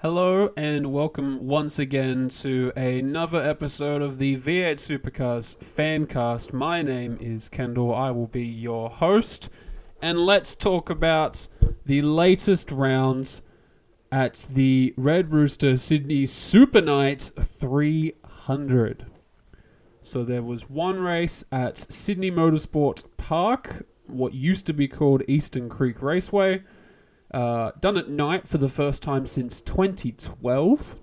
Hello and welcome once again to another episode of the V8 Supercars Fancast. My name is Kendall, I will be your host, and let's talk about the latest rounds at the Red Rooster Sydney SuperNight 300. So there was one race at Sydney Motorsport Park, what used to be called Eastern Creek Raceway. Done at night for the first time since 2012.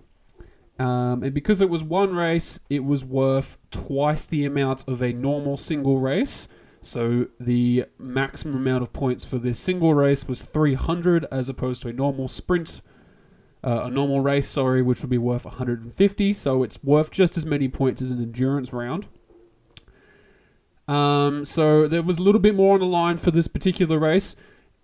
And because it was one race, it was worth twice the amount of a normal single race. So the maximum amount of points for this single race was 300 as opposed to a normal race, which would be worth 150. So it's worth just as many points as an endurance round. So there was a little bit more on the line for this particular race.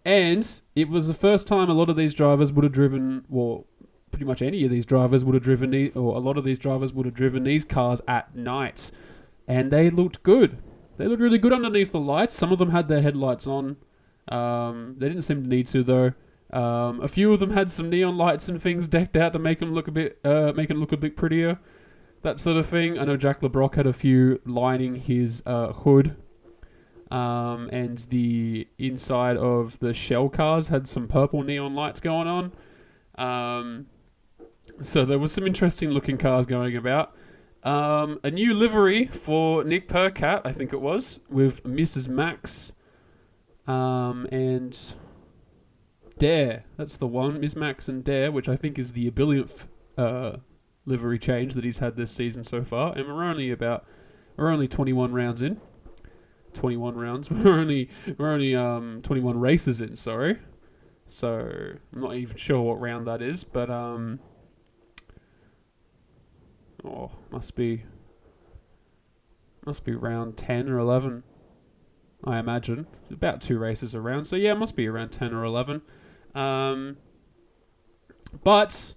And it was the first time a lot of these drivers would have driven, well, pretty much any of these drivers would have driven, or a lot of these drivers would have driven these cars at night. And they looked good. They looked really good underneath the lights. Some of them had their headlights on. They didn't seem to need to, though. A few of them had some neon lights and things decked out to make them look a bit prettier. That sort of thing. I know Jack LeBrock had a few lining his hood. And the inside of the shell cars had some purple neon lights going on. So there was some interesting looking cars going about. A new livery for Nick Percat, I think it was, with Mrs. Max and Dare. That's the one, Miss Max and Dare, which I think is the billionth livery change that he's had this season so far. And we're only 21 rounds in. 21 rounds. We're only 21 races in, sorry. So I'm not even sure what round that is, but must be round 10 or 11, I imagine. About 2 races around. So yeah, it must be around 10 or 11. But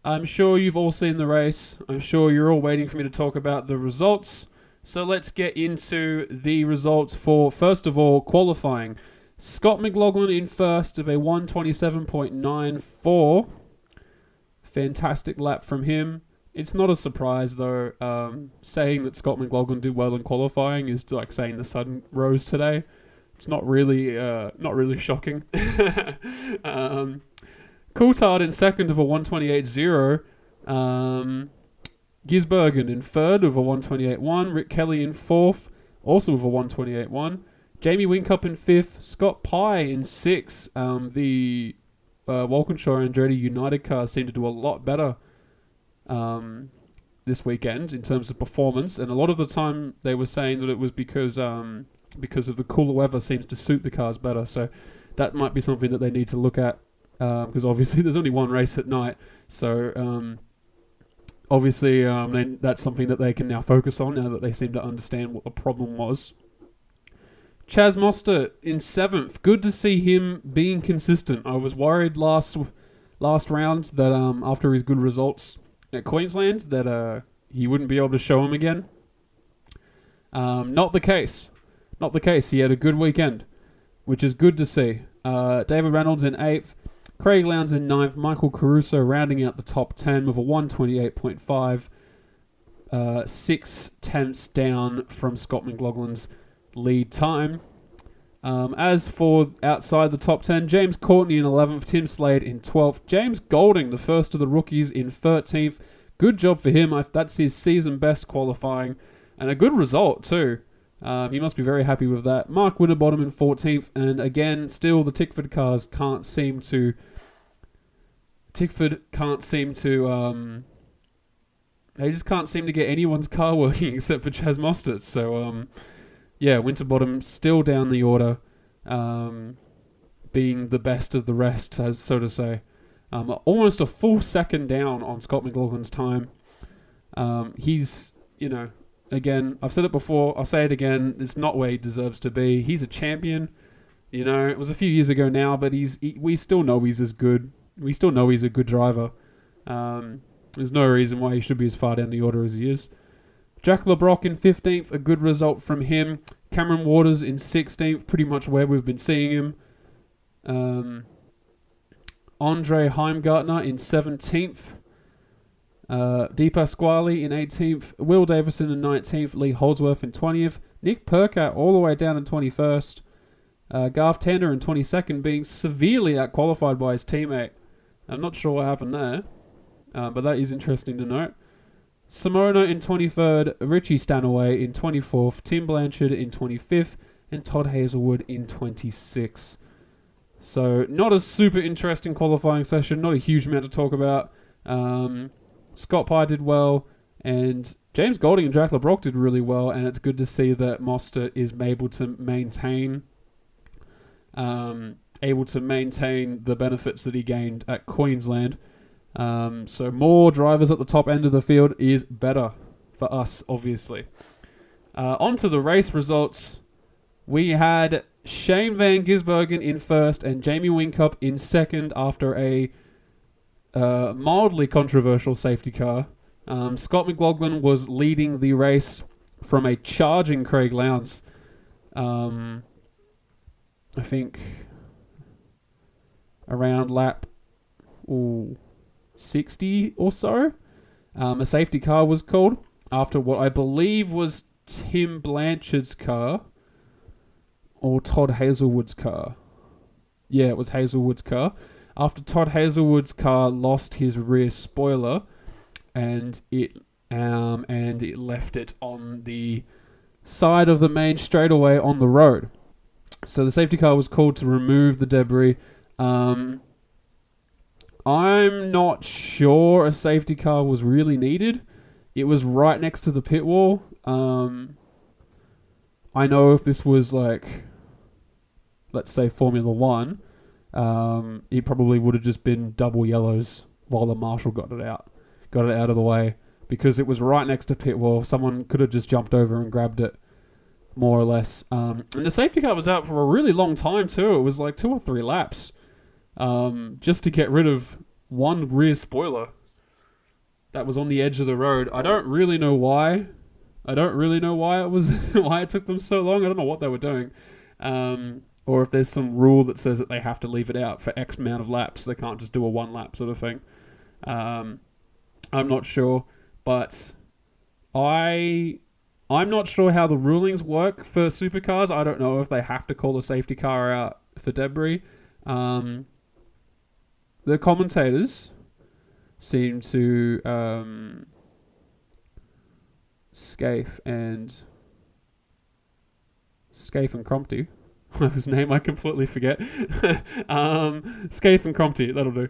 I'm sure you've all seen the race. I'm sure you're all waiting for me to talk about the results. So let's get into the results for, first of all, qualifying. Scott McLaughlin in first of a 127.94. Fantastic lap from him. It's not a surprise, though. Saying that Scott McLaughlin did well in qualifying is like saying the sun rose today. It's not really shocking. Coulthard in second of a 128.0. Gisbergen in third with a 128.1. Rick Kelly in fourth, also with a 128.1. Jamie Whincup in fifth. Scott Pye in sixth. The Walkinshaw and Andretti United cars seem to do a lot better this weekend in terms of performance. And a lot of the time they were saying that it was because of the cooler weather seems to suit the cars better. So that might be something that they need to look at because obviously there's only one race at night. So obviously, that's something that they can now focus on now that they seem to understand what the problem was. Chaz Mostert in 7th. Good to see him being consistent. I was worried last round that after his good results at Queensland that he wouldn't be able to show him again. Not the case. Not the case. He had a good weekend, which is good to see. David Reynolds in 8th. Craig Lowndes in 9th, Michael Caruso rounding out the top 10 with a 128.5, 6 tenths down from Scott McLaughlin's lead time. As for outside the top 10, James Courtney in 11th, Tim Slade in 12th, James Golding, the first of the rookies, in 13th. Good job for him. That's his season best qualifying, and a good result too. He must be very happy with that. Mark Winterbottom in 14th, and again, still the Tickford cars can't seem to they just can't seem to get anyone's car working except for Chaz Mostert. So, Winterbottom still down the order, being the best of the rest, as so to say. Almost a full second down on Scott McLaughlin's time. He's, again, I've said it before, I'll say it again, it's not where he deserves to be. He's a champion. It was a few years ago now, but we still know he's as good. We still know he's a good driver. There's no reason why he should be as far down the order as he is. Jack LeBrock in 15th, a good result from him. Cameron Waters in 16th, pretty much where we've been seeing him. Andre Heimgartner in 17th. Di Pasquale in 18th. Will Davison in 19th. Lee Holdsworth in 20th. Nick Percat all the way down in 21st. Garth Tander in 22nd, being severely outqualified by his teammate. I'm not sure what happened there, but that is interesting to note. Simona in 23rd, Richie Stanaway in 24th, Tim Blanchard in 25th, and Todd Hazelwood in 26th. So not a super interesting qualifying session, not a huge amount to talk about. Scott Pye did well, and James Golding and Jack LeBrock did really well, and it's good to see that Mostert is able to maintain the benefits that he gained at Queensland. So more drivers at the top end of the field is better for us, obviously. On to the race results. We had Shane Van Gisbergen in first and Jamie Whincup in second after a mildly controversial safety car. Scott McLaughlin was leading the race from a charging Craig Lowndes. I think around lap 60 or so. A safety car was called after what I believe was Tim Blanchard's car or Todd Hazelwood's car. Yeah, it was Hazelwood's car. After Todd Hazelwood's car lost his rear spoiler and it left it on the side of the main straightaway on the road. So the safety car was called to remove the debris. I'm not sure a safety car was really needed. It was right next to the pit wall. I know if this was like, let's say Formula 1, it probably would have just been double yellows while the marshal got it out of the way, because it was right next to pit wall. Someone could have just jumped over and grabbed it, more or less. And the safety car was out for a really long time too. It was like 2 or 3 laps, just to get rid of one rear spoiler that was on the edge of the road. I don't really know why. It was why it took them so long. I don't know what they were doing, or if there's some rule that says that they have to leave it out for X amount of laps. They can't just do a 1 lap sort of thing. I'm not sure, but I'm not sure how the rulings work for supercars. I don't know if they have to call a safety car out for debris. The commentators seem to Scaife and Crompty. His name I completely forget. Scaife and Crompty, that'll do.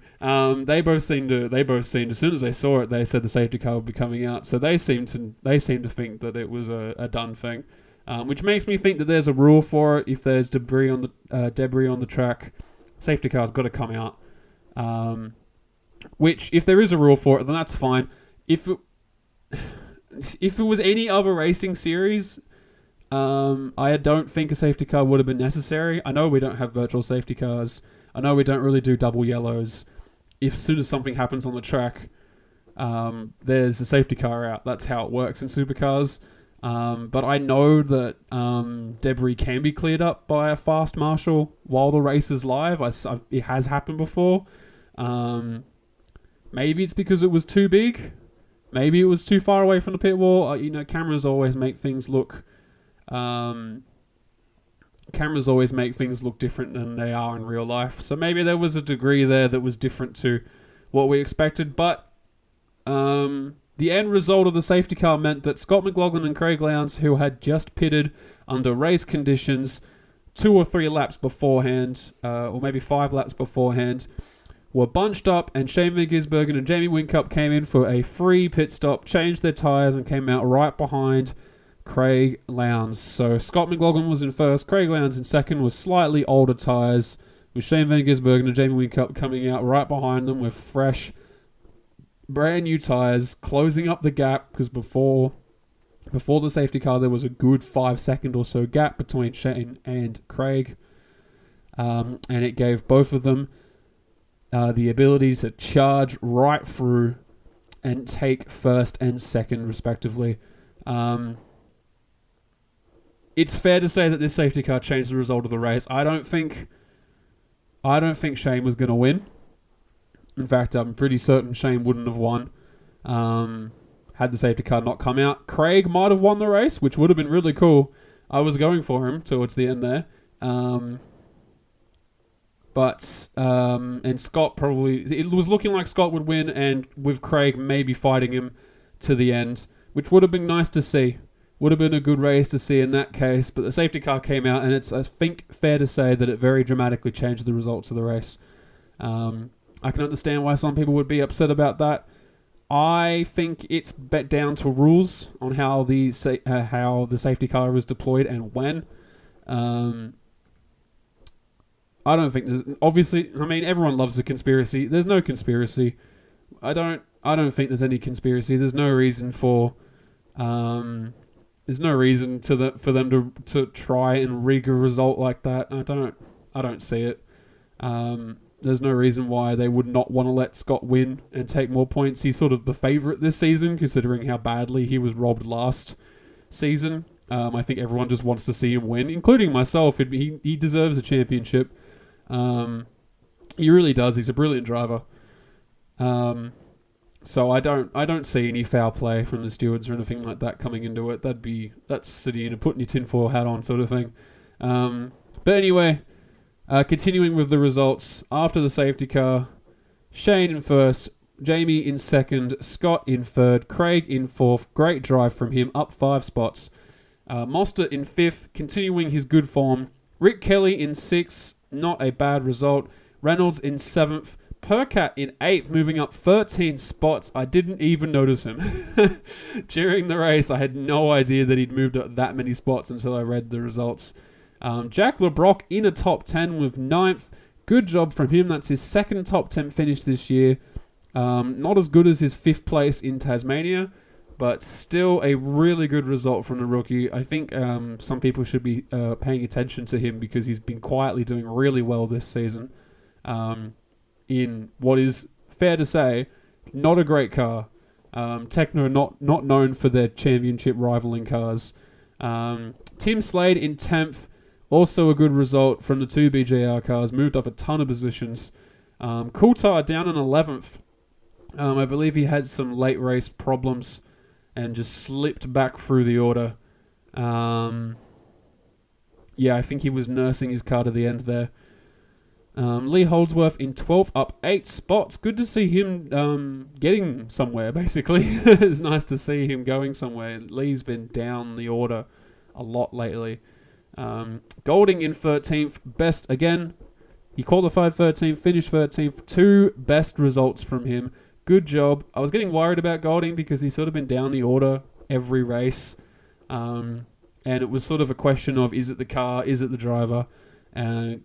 They both seemed as soon as they saw it, they said the safety car would be coming out. So they seem to think that it was a done thing, which makes me think that there's a rule for it. If there's debris on the track, safety car's got to come out. Which, if there is a rule for it, then that's fine. If it was any other racing series, I don't think a safety car would have been necessary. I know we don't have virtual safety cars. I know we don't really do double yellows. If as soon as something happens on the track, there's a safety car out. That's how it works in supercars. But I know that debris can be cleared up by a fast marshal while the race is live. It has happened before. Maybe it's because it was too big. Maybe it was too far away from the pit wall. Cameras always make things look different than they are in real life. So maybe there was a degree there that was different to what we expected. But the end result of the safety car meant that Scott McLaughlin and Craig Lowndes, who had just pitted under race conditions 2 or 3 laps beforehand, or maybe 5 laps beforehand, were bunched up, and Shane Van Gisbergen and Jamie Whincup came in for a free pit stop, changed their tyres, and came out right behind Craig Lowndes. So Scott McLaughlin was in first, Craig Lowndes in second with slightly older tyres, with Shane Van Gisbergen and Jamie Whincup coming out right behind them with fresh, brand new tyres, closing up the gap, because before the safety car there was a good 5-second or so gap between Shane and Craig, and it gave both of them the ability to charge right through and take first and second respectively. It's fair to say that this safety car changed the result of the race. I don't think Shane was going to win. In fact, I'm pretty certain Shane wouldn't have won had the safety car not come out. Craig might have won the race, which would have been really cool. I was going for him towards the end there. And Scott probably... It was looking like Scott would win, and with Craig maybe fighting him to the end, which would have been nice to see. Would have been a good race to see in that case, but the safety car came out, and it's, I think, fair to say that it very dramatically changed the results of the race. I can understand why some people would be upset about that. I think it's bet down to rules on how the safety car was deployed and when. I don't think there's... Obviously, I mean, everyone loves a conspiracy. There's no conspiracy. I don't think there's any conspiracy. There's no reason for... There's no reason for them to try and rig a result like that. I don't see it. There's no reason why they would not want to let Scott win and take more points. He's sort of the favourite this season, considering how badly he was robbed last season. I think everyone just wants to see him win, including myself. He deserves a championship. He really does. He's a brilliant driver. So I don't see any foul play from the stewards or anything like that coming into it. That's sitting and putting your tinfoil hat on sort of thing. But anyway, continuing with the results after the safety car, Shane in first, Jamie in second, Scott in third, Craig in fourth. Great drive from him, up 5 spots. Mostert in fifth, continuing his good form. Rick Kelly in sixth, not a bad result. Reynolds in seventh. Percat in 8th, moving up 13 spots. I didn't even notice him. During the race, I had no idea that he'd moved up that many spots until I read the results. Jack LeBrock in a top 10 with 9th. Good job from him. That's his second top 10 finish this year. Not as good as his 5th place in Tasmania, but still a really good result from the rookie. I think some people should be paying attention to him because he's been quietly doing really well this season. In what is, fair to say, not a great car. Techno not known for their championship rivaling cars. Tim Slade in 10th, also a good result from the 2 BJR cars, moved up a ton of positions. Coulthard down in 11th. I believe he had some late race problems and just slipped back through the order. I think he was nursing his car to the end there. Lee Holdsworth in 12th, up 8 spots. Good to see him getting somewhere, basically. It's nice to see him going somewhere. Lee's been down the order a lot lately. Golding in 13th, best again. He qualified 13th, finished 13th. 2 best results from him. Good job. I was getting worried about Golding because he's sort of been down the order every race. And it was sort of a question of, is it the car, is it the driver?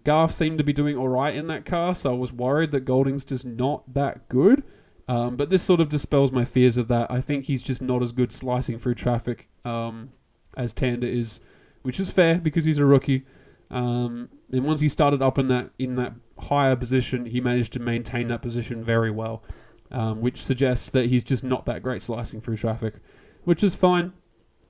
Garth seemed to be doing alright in that car, so I was worried that Golding's just not that good. But this sort of dispels my fears of that. I think he's just not as good slicing through traffic as Tander is, which is fair because he's a rookie. And once he started up in that higher position, he managed to maintain that position very well, which suggests that he's just not that great slicing through traffic, which is fine.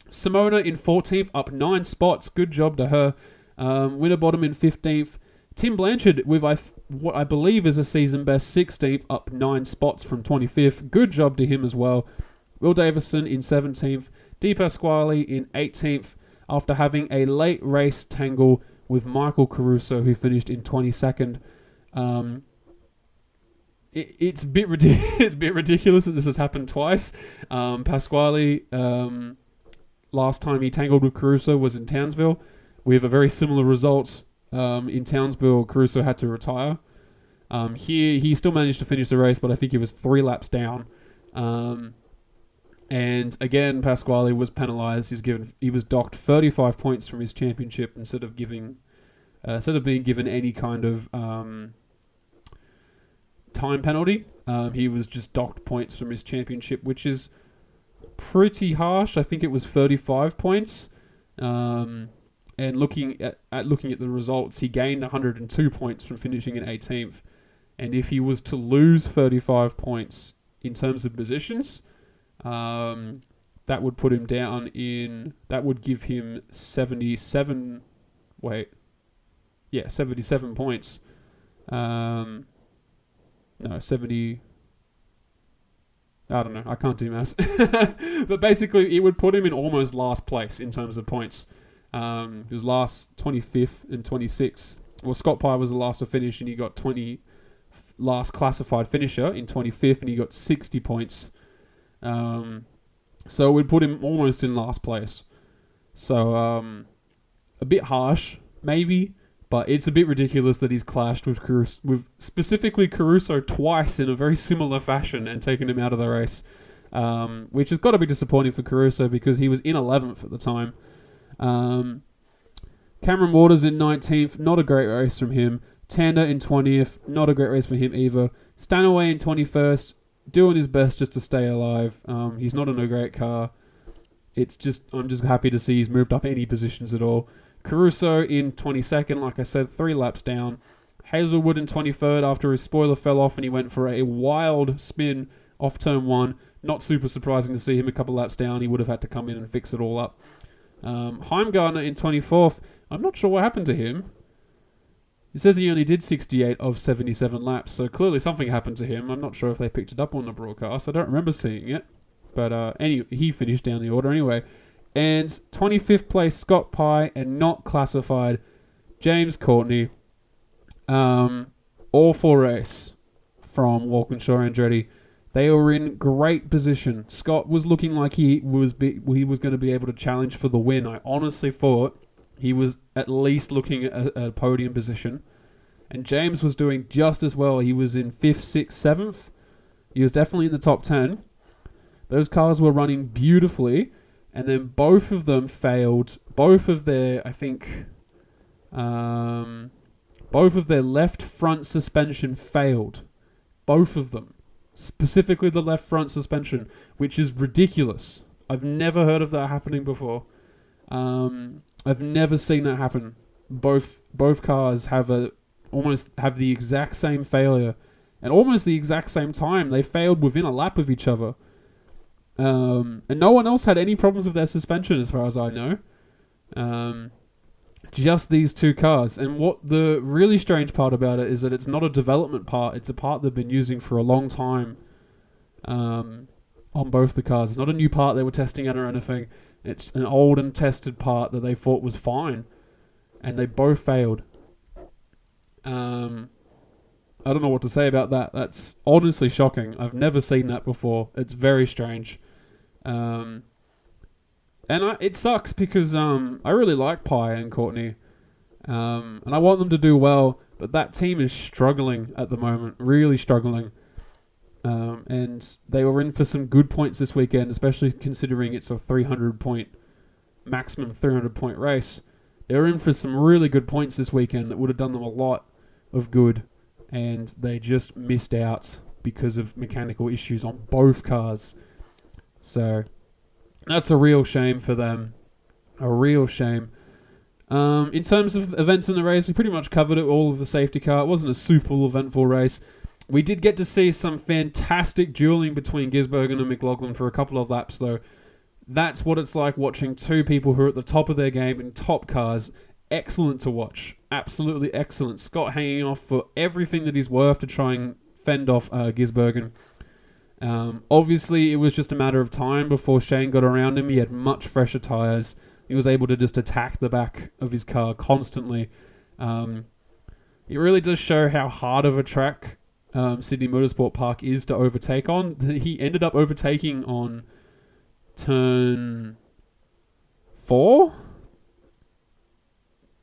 Simona in 14th, up 9 spots. Good job to her. Winterbottom in 15th. Tim Blanchard with what I believe is a season best 16th, up 9 spots from 25th. Good job to him as well. Will Davison in 17th. Di Pasquale in 18th after having a late race tangle with Michael Caruso, who finished in 22nd. It's a bit ridiculous that this has happened twice. Pasquale, last time he tangled with Caruso was in Townsville. We have a very similar result. In Townsville, Caruso had to retire. Here, he still managed to finish the race, but I think he was 3 laps down. And again, Pasquale was penalised. He was docked 35 points from his championship instead of being given any kind of time penalty. He was just docked points from his championship, which is pretty harsh. I think it was 35 points. And looking at the results, he gained 102 points from finishing in 18th. And if he was to lose 35 points in terms of positions, that would put him down in... That would give him 77 points. No, 70... I don't know. I can't do maths. But basically, it would put him in almost last place in terms of points. He was last 25th and 26th. Well, Scott Pye was the last to finish, and he got last classified finisher in 25th, and he got 60 points. So it would put him almost in last place. So a bit harsh, maybe, but it's a bit ridiculous that he's clashed with specifically Caruso twice in a very similar fashion and taken him out of the race, which has got to be disappointing for Caruso because he was in 11th at the time. Cameron Waters in 19th, not a great race from him. Tander in 20th, not a great race for him either. Stanaway in 21st, doing his best just to stay alive. He's not in a great car. I'm just happy to see he's moved up any positions at all. Caruso in 22nd, like I said, 3 laps down. Hazelwood in 23rd after his spoiler fell off and he went for a wild spin off turn 1. Not super surprising to see him a couple laps down. He would have had to come in and fix it all up. Heimgartner in 24th. I'm not sure what happened to him. It says he only did 68 of 77 laps, so clearly something happened to him. I'm not sure if they picked it up on the broadcast. I don't remember seeing it. But anyway, he finished down the order anyway. And 25th place, Scott Pye, and not classified, James Courtney. All 4 race from Walkinshaw Andretti. They were in great position. Scott was looking like he was going to be able to challenge for the win. I honestly thought he was at least looking at a podium position. And James was doing just as well. He was in 5th, 6th, 7th. He was definitely in the top 10. Those cars were running beautifully. And then both of them failed. Both of their left front suspension failed. Both of them. Specifically the left front suspension, which is ridiculous. I've never heard of that happening before. I've never seen that happen. Both cars almost have the exact same failure, and almost the exact same time. They failed within a lap of each other. And no one else had any problems with their suspension as far as I know. Just these 2 cars. And what the really strange part about it is that it's not a development part. It's a part they've been using for a long time on both the cars. It's not a new part they were testing out or anything. It's an old and tested part that they thought was fine. And they both failed. I don't know what to say about that. That's honestly shocking. I've never seen that before. It's very strange. It sucks because I really like Pye and Courtney. And I want them to do well, but that team is struggling at the moment. Really struggling. And they were in for some good points this weekend, especially considering it's a maximum 300 point race. They were in for some really good points this weekend that would have done them a lot of good. And they just missed out because of mechanical issues on both cars. So that's a real shame for them. A real shame. In terms of events in the race, we pretty much covered it, all of the safety car. It wasn't a super eventful race. We did get to see some fantastic dueling between Gisbergen and McLaughlin for a couple of laps, though. That's what it's like watching 2 people who are at the top of their game in top cars. Excellent to watch. Absolutely excellent. Scott hanging off for everything that he's worth to try and fend off Gisbergen. Obviously, it was just a matter of time before Shane got around him. He had much fresher tyres. He was able to just attack the back of his car constantly. It really does show how hard of a track Sydney Motorsport Park is to overtake on. He ended up overtaking on turn 4?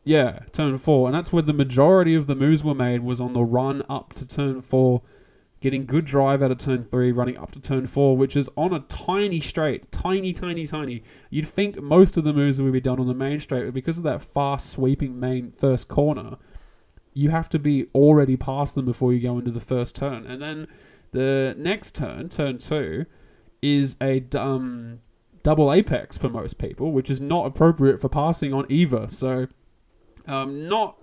Yeah, turn 4. And that's where the majority of the moves were made, was on the run up to turn 4. Getting good drive out of turn 3, running up to turn 4, which is on a tiny straight. Tiny. You'd think most of the moves would be done on the main straight, but because of that fast sweeping main first corner, you have to be already past them before you go into the first turn. And then the next turn, turn 2, is a double apex for most people, which is not appropriate for passing on either. So, not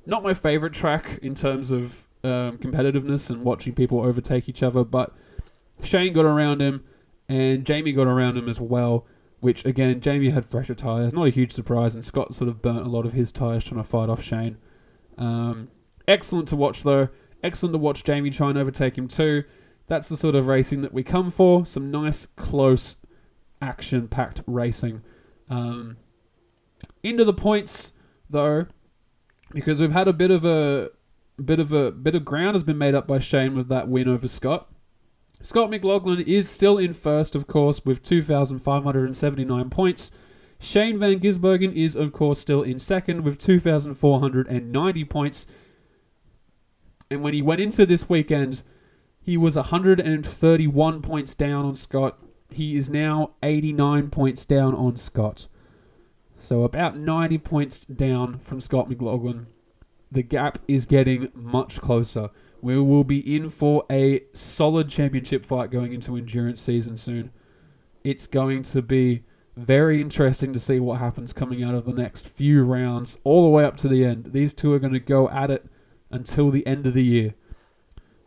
my favorite track in terms of competitiveness and watching people overtake each other, but Shane got around him and Jamie got around him as well, which again, Jamie had fresher tyres, not a huge surprise, and Scott sort of burnt a lot of his tyres trying to fight off Shane. Excellent to watch though, Excellent to watch Jamie try and overtake him too. That's the sort of racing that we come for. Some nice, close, action-packed racing. Into the points, though, because we've had a bit of ground has been made up by Shane with that win over Scott. Scott McLaughlin is still in first, of course, with 2,579 points. Shane Van Gisbergen is, of course, still in second with 2,490 points. And when he went into this weekend, he was 131 points down on Scott. He is now 89 points down on Scott. So about 90 points down from Scott McLaughlin. The gap is getting much closer. We will be in for a solid championship fight going into endurance season soon. It's going to be very interesting to see what happens coming out of the next few rounds, all the way up to the end. These two are going to go at it until the end of the year.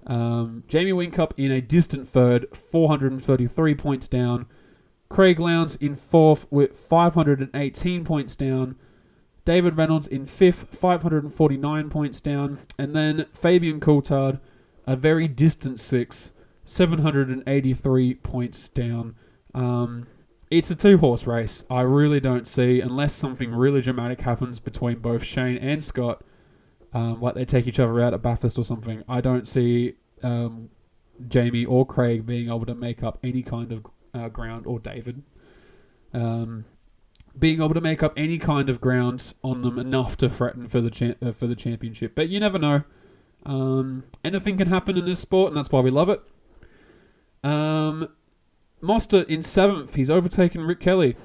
Jamie Whincup in a distant third, 433 points down. Craig Lowndes in fourth with 518 points down. David Reynolds in fifth, 549 points down. And then Fabian Coulthard, a very distant sixth, 783 points down. It's a two-horse race. I really don't see, unless something really dramatic happens between both Shane and Scott, like they take each other out at Bathurst or something, I don't see Jamie or Craig being able to make up any kind of ground, or David, being able to make up any kind of ground on them enough to threaten for the championship. But you never know. Anything can happen in this sport, and that's why we love it. Mostert in 7th. He's overtaken Rick Kelly,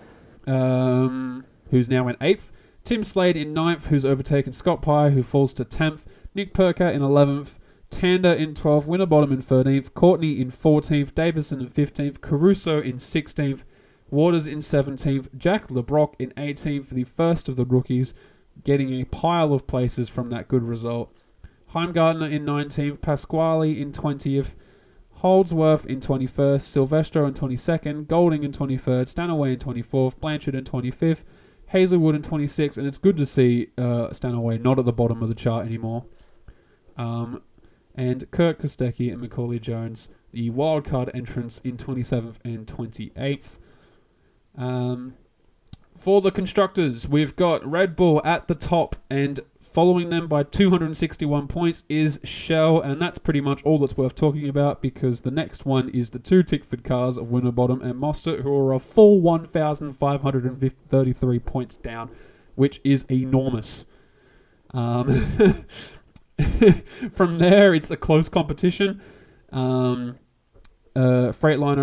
who's now in 8th. Tim Slade in 9th, who's overtaken Scott Pye, who falls to 10th. Nick Perker in 11th. Tander in 12th. Winterbottom in 13th. Courtney in 14th. Davison in 15th. Caruso in 16th. Waters in 17th. Jack LeBrock in 18th, the first of the rookies, getting a pile of places from that good result. Heimgartner in 19th. Pasquale in 20th. Holdsworth in 21st, Silvestro in 22nd, Golding in 23rd, Stanaway in 24th, Blanchard in 25th, Hazelwood in 26th, and it's good to see Stanaway not at the bottom of the chart anymore. And Kurt Kostecki and Macaulay Jones, the wildcard entrants in 27th and 28th. For the constructors, we've got Red Bull at the top, and following them by 261 points is Shell, and that's pretty much all that's worth talking about, because the next one is the two Tickford cars of Winterbottom and Mostert, who are a full 1,533 points down, which is enormous. From there, it's a close competition. Freightliner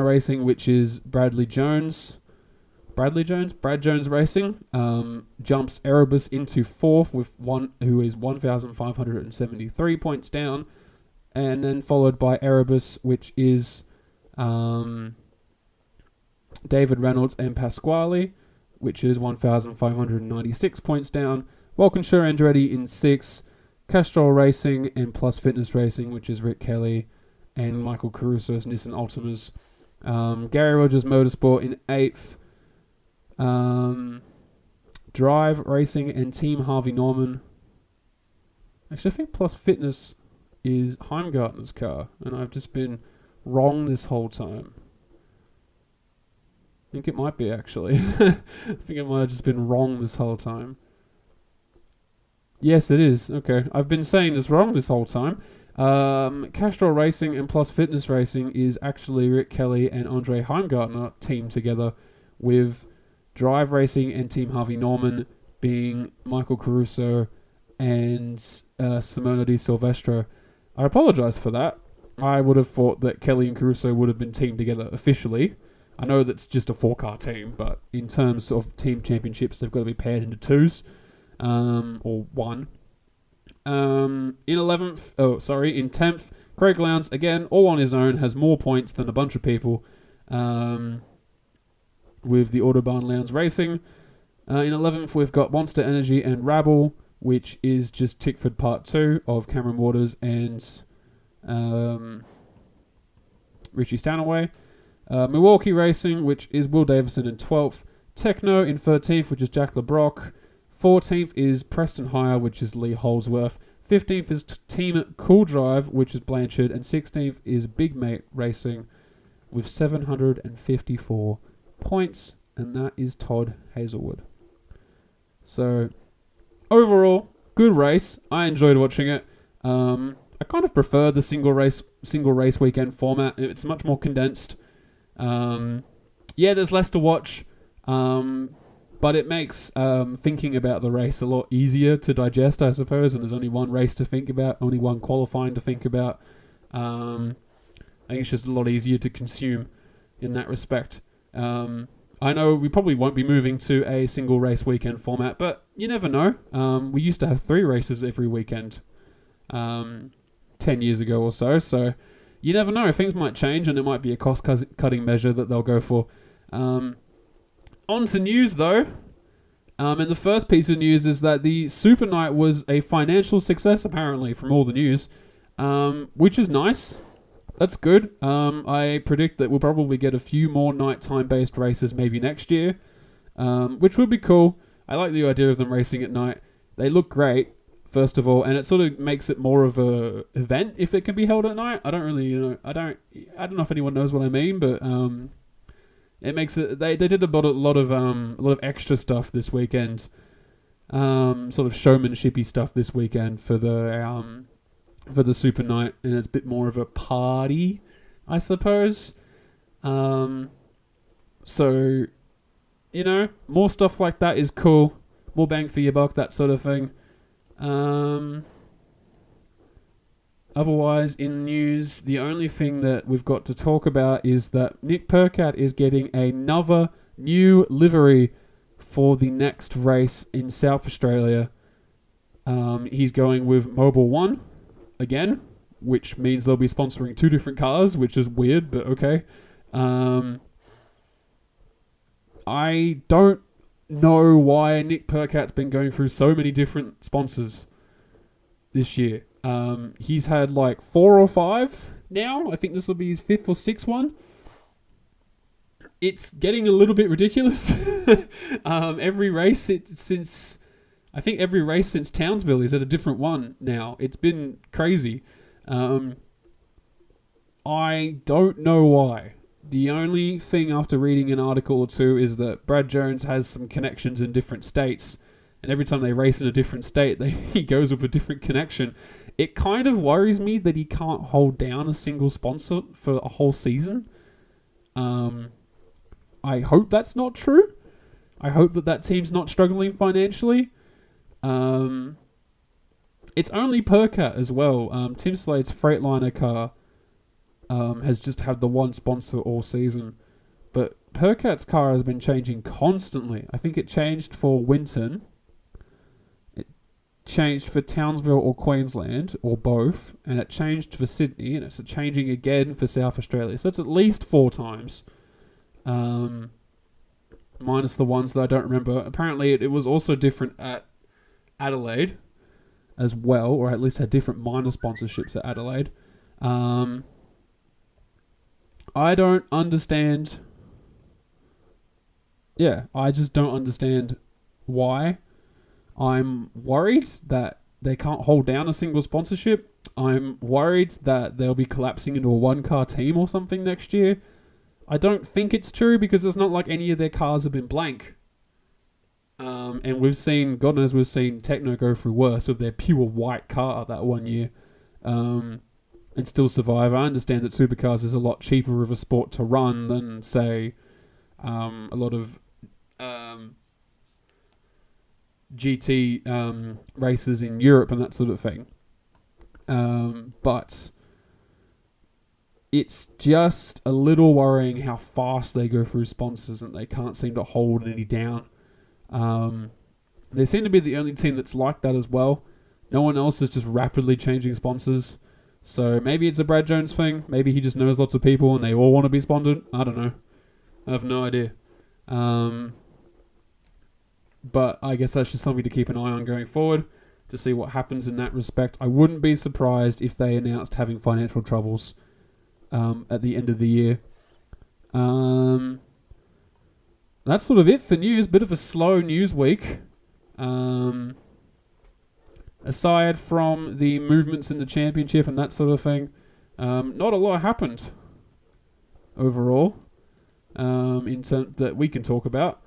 Racing, which is Brad Jones Racing, jumps Erebus into 4th with one who is 1,573 points down, and then followed by Erebus, which is David Reynolds and Pasquale, which is 1,596 points down. Walkinshaw Andretti in 6th, Castrol Racing and Plus Fitness Racing, which is Rick Kelly and Michael Caruso's Nissan Altimas. Gary Rogers Motorsport in 8th. Drive Racing and Team Harvey Norman. Actually, I think Plus Fitness is Heimgartner's car, and I've just been wrong this whole time. I think it might be, actually. I think I might have just been wrong this whole time. Yes, it is. Okay, I've been saying this wrong this whole time. Castrol Racing and Plus Fitness Racing is actually Rick Kelly and Andre Heimgartner teamed together, with Drive Racing and Team Harvey Norman being Michael Caruso and Simona Di Silvestro. I apologize for that. I would have thought that Kelly and Caruso would have been teamed together officially. I know that's just a 4-car team, but in terms of team championships, they've got to be paired into 2s, or 1. In 10th, Craig Lowndes, again, all on his own, has more points than a bunch of people. With the Autobahn Lowndes Racing. In 11th, we've got Monster Energy and Rabble, which is just Tickford Part 2 of Cameron Waters and Richie Stanaway. Milwaukee Racing, which is Will Davison in 12th. Techno in 13th, which is Jack LeBrock. 14th is Preston Hire, which is Lee Holdsworth. 15th is Team Cool Drive, which is Blanchard, and 16th is Big Mate Racing with 754 points, and that is Todd Hazelwood. So, overall, good race. I enjoyed watching it. I kind of prefer the single race weekend format. It's much more condensed. There's less to watch, but it makes thinking about the race a lot easier to digest, I suppose. And there's only one race to think about, only one qualifying to think about. I think it's just a lot easier to consume in that respect. I know we probably won't be moving to a single race weekend format, but you never know. We used to have 3 races every weekend 10 years ago or so, so you never know. Things might change, and it might be a cost-cutting measure that they'll go for. On to news, though. And the first piece of news is that the SuperNight was a financial success, apparently, from all the news, which is nice. That's good. I predict that we'll probably get a few more nighttime-based races maybe next year, which would be cool. I like the idea of them racing at night. They look great, first of all, and it sort of makes it more of a event if it can be held at night. I don't really, I don't know if anyone knows what I mean, but it makes it. They did a lot of extra stuff this weekend, sort of showmanshipy stuff this weekend for the Super Night, and it's a bit more of a party, I suppose. So, more stuff like that is cool. More bang for your buck, that sort of thing. Otherwise, in news, the only thing that we've got to talk about is that Nick Percat is getting another new livery for the next race in South Australia. He's going with Mobile One again, which means they'll be sponsoring 2 different cars, which is weird, but okay. I don't know why Nick Percat's been going through so many different sponsors this year. He's had like 4 or 5 now. I think this will be his 5th or 6th one. It's getting a little bit ridiculous. Every race since Townsville is at a different one now. It's been crazy. I don't know why. The only thing after reading an article or 2 is that Brad Jones has some connections in different states, and every time they race in a different state, he goes with a different connection. It kind of worries me that he can't hold down a single sponsor for a whole season. I hope that's not true. I hope that team's not struggling financially. It's only Percat as well. Tim Slade's Freightliner car has just had the one sponsor all season. But Percat's car has been changing constantly. I think it changed for Winton. It changed for Townsville or Queensland, or both. And it changed for Sydney, and it's changing again for South Australia. So it's at least 4 times. Minus the ones that I don't remember. Apparently it was also different at Adelaide as well, or at least had different minor sponsorships at Adelaide. I don't understand. Yeah, I just don't understand why. I'm worried that they can't hold down a single sponsorship. I'm worried that they'll be collapsing into a 1-car team or something next year. I don't think it's true, because it's not like any of their cars have been blank. And we've seen Techno go through worse with their pure white car that one year. And still survive. I understand that Supercars is a lot cheaper of a sport to run than, say, a lot of GT races in Europe and that sort of thing. But it's just a little worrying how fast they go through sponsors, and they can't seem to hold any down. They seem to be the only team that's like that as well. No one else is just rapidly changing sponsors. So maybe it's a Brad Jones thing. Maybe he just knows lots of people and they all want to be sponsored. I don't know. I have no idea. But I guess that's just something to keep an eye on going forward, to see what happens in that respect. I wouldn't be surprised if they announced having financial troubles at the end of the year. That's sort of it for news. Bit of a slow news week. aside from the movements in the championship and that sort of thing, not a lot happened overall that we can talk about.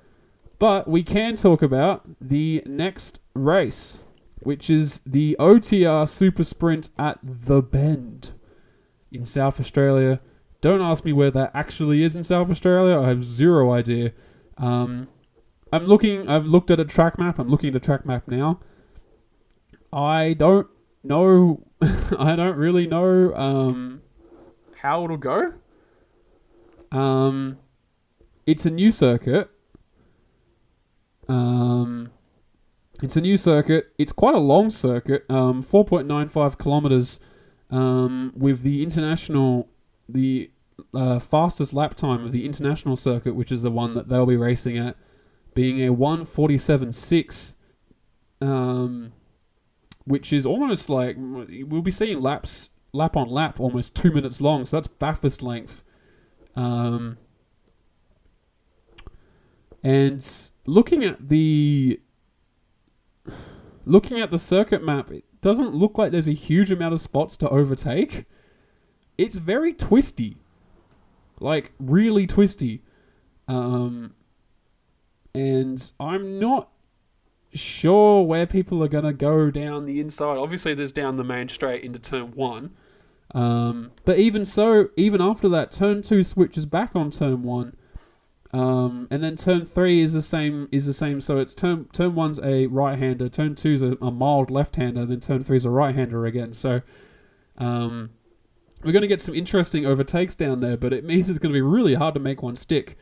But we can talk about the next race, which is the OTR Super Sprint at The Bend in South Australia. Don't ask me where that actually is in South Australia. I have zero idea. I've looked at a track map. I'm looking at a track map now. I don't know. I don't really know how it'll go. It's a new circuit. It's quite a long circuit. 4.95 kilometers. With the fastest lap time of the international circuit, which is the one that they'll be racing at, being a 1:47.6, which is almost like we'll be seeing lap on lap almost 2 minutes long. So that's Bathurst length. And looking at the circuit map, it doesn't look like there's a huge amount of spots to overtake. It's very twisty, like really twisty. And I'm not sure where people are going to go down the inside. Obviously, there's down the main straight into turn 1. But even so, even after that, turn 2 switches back on turn 1. And then turn 3 is the same. So it's turn 1's a right-hander, turn 2's a mild left-hander, then turn 3's a right-hander again. So we're going to get some interesting overtakes down there, but it means it's going to be really hard to make one stick.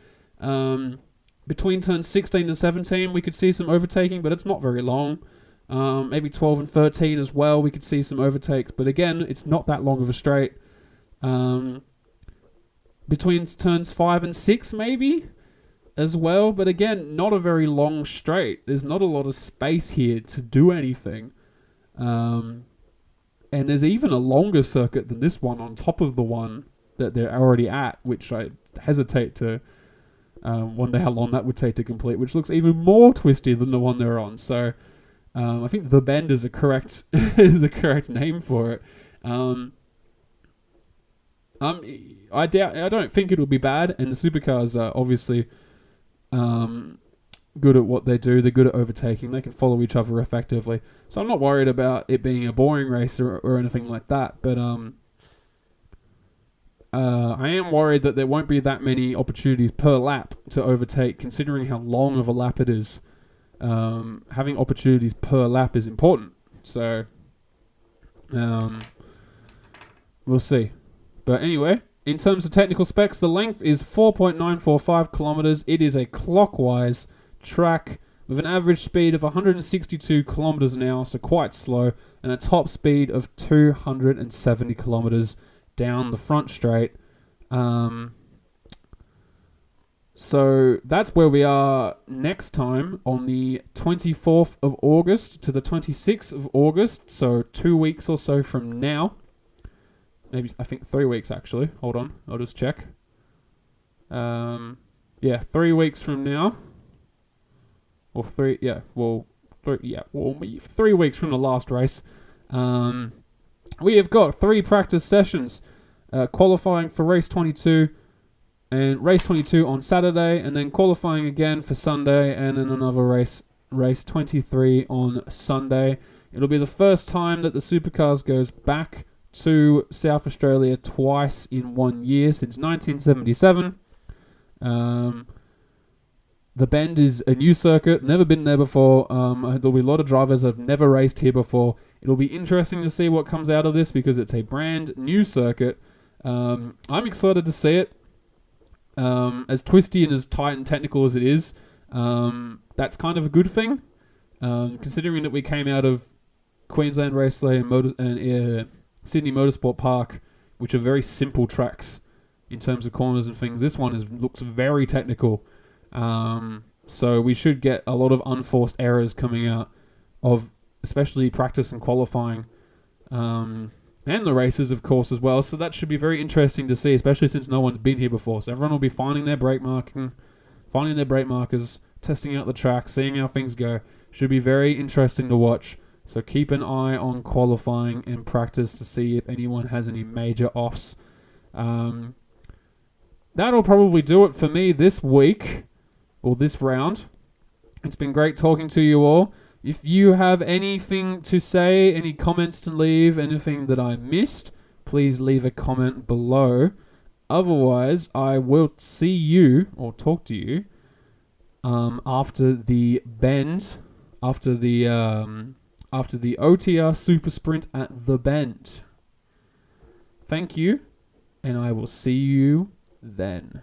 Between turns 16 and 17, we could see some overtaking, but it's not very long. Maybe 12 and 13 as well, we could see some overtakes, but again, it's not that long of a straight. Between turns 5 and 6, maybe, as well, but again, not a very long straight. There's not a lot of space here to do anything. And there's even a longer circuit than this one on top of the one that they're already at, which I hesitate to wonder how long that would take to complete, which looks even more twisty than the one they're on. So I think The Bend is a correct name for it. I don't think it'll be bad, and the supercars are obviously good at what they do. They're good at overtaking. They can follow each other effectively. So I'm not worried about it being a boring race or anything like that. But I am worried that there won't be that many opportunities per lap to overtake, considering how long of a lap it is. Having opportunities per lap is important. So we'll see. But anyway, in terms of technical specs, the length is 4.945 kilometers. It is a clockwise track with an average speed of 162 kilometers an hour, so quite slow, and a top speed of 270 kilometers down the front straight. So that's where we are next time on the 24th of August to the 26th of August, so 2 weeks or so from now. Maybe, I think 3 weeks actually. Hold on, I'll just check. 3 weeks from now. Or 3 weeks from the last race. We have got 3 practice sessions. Qualifying for race 22 and race 22 on Saturday, and then qualifying again for Sunday, and then another race 23 on Sunday. It'll be the first time that the Supercars goes back to South Australia twice in 1 year since 1977. The Bend is a new circuit, never been there before. There'll be a lot of drivers that have never raced here before. It'll be interesting to see what comes out of this because it's a brand new circuit. I'm excited to see it. As twisty and as tight and technical as it is, that's kind of a good thing. Considering that we came out of Queensland Raceway and Sydney Motorsport Park, which are very simple tracks in terms of corners and things. This one looks very technical. So we should get a lot of unforced errors coming out of especially practice and qualifying. And the races, of course, as well. So that should be very interesting to see, especially since no one's been here before. So everyone will be finding their brake markers, testing out the track, seeing how things go. Should be very interesting to watch. So keep an eye on qualifying and practice to see if anyone has any major offs. That'll probably do it for me this week, or this round. It's been great talking to you all. If you have anything to say, any comments to leave, anything that I missed, please leave a comment below. Otherwise, I will see you, or talk to you, after the Bend, after the OTR Super Sprint at the Bend. Thank you, and I will see you then.